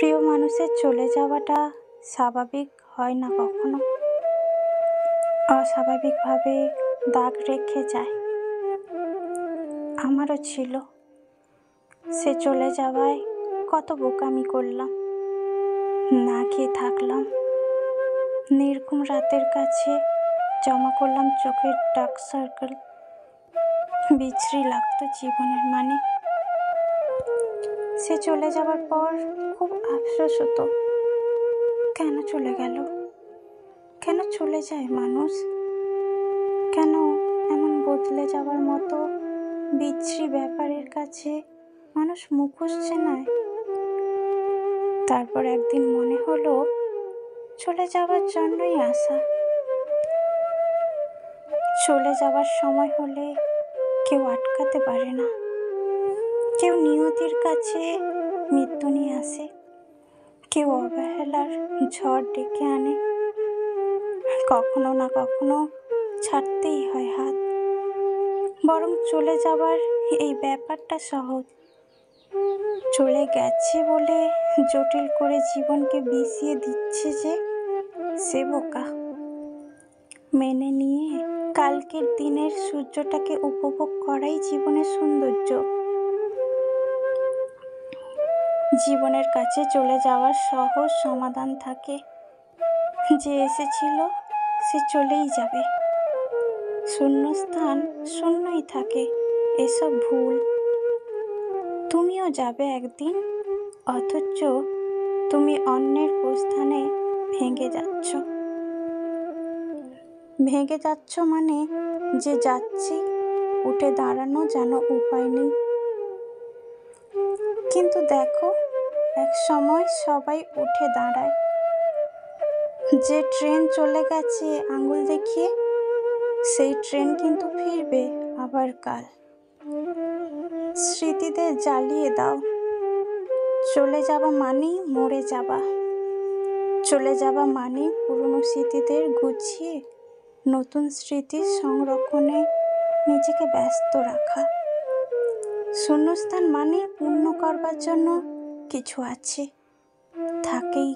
প্রিয় মানুষের চলে যাওয়াটা স্বাভাবিক হয় না, কখনো অস্বাভাবিকভাবে দাগ রেখে যায়। আমারও ছিল। সে চলে যাওয়ায় কত বোকামি করলাম, না খেয়ে থাকলাম, নির্ঘুম রাতের কাছে জমা করলাম চোখের ডার্ক সার্কেল। বিশ্রী লাগতো জীবনের মানে। সে চলে যাওয়ার পর খুব আফসোস হতো, কেন চলে গেল, কেন চলে যায় মানুষ, কেন এমন বদলে যাওয়ার মতো বিশ্রী ব্যাপারের কাছে মানুষ মুখোশ চেনায়। তারপর একদিন মনে হলো চলে যাওয়ার জন্যই আসা। চলে যাওয়ার সময় হলে কেউ আটকাতে পারে না, কেউ নিয়তির কাছে মৃত্যু নিয়ে আসে, কেউ অবহেলার ঝড় ডেকে আনে। কখনো না কখনো ছাড়তেই হয় হাত। বরং চলে যাবার এই ব্যাপারটা সহজ। চলে গেছে বলে জটিল করে জীবনকে বিষিয়ে দিচ্ছে যে, সে বোকা। মেনে নিয়ে কালকের দিনের সূর্যটাকে উপভোগ করাই জীবনের সৌন্দর্য। জীবনের কাছে চলে যাওয়ার সহজ সমাধান থাকে, যে এসেছিল সে চলেই যাবে। শূন্যস্থান শূন্যই থাকে, এসব ভুল। তুমিও যাবে একদিন, অথচ তুমি অন্যের প্রস্থানে ভেঙে যাচ্ছ। ভেঙে যাচ্ছ মানে যে যাচ্ছি, উঠে দাঁড়ানো যেন উপায় নেই। কিন্তু দেখো, এক সময় সবাই উঠে দাঁড়ায়। যে ট্রেন চলে গেছে আঙুল দেখিয়ে, সেই ট্রেন কিন্তু ফিরবে আবার কাল। স্মৃতিদের জ্বালিয়ে দাও। চলে যাওয়া মানেই মরে যাওয়া। চলে যাওয়া মানেই পুরনো স্মৃতিদের গুছিয়ে নতুন স্মৃতির সংরক্ষণে নিজেকে ব্যস্ত রাখা। শূন্যস্থান মানেই পূর্ণ করবার জন্য কিছু আছে, থাকেই।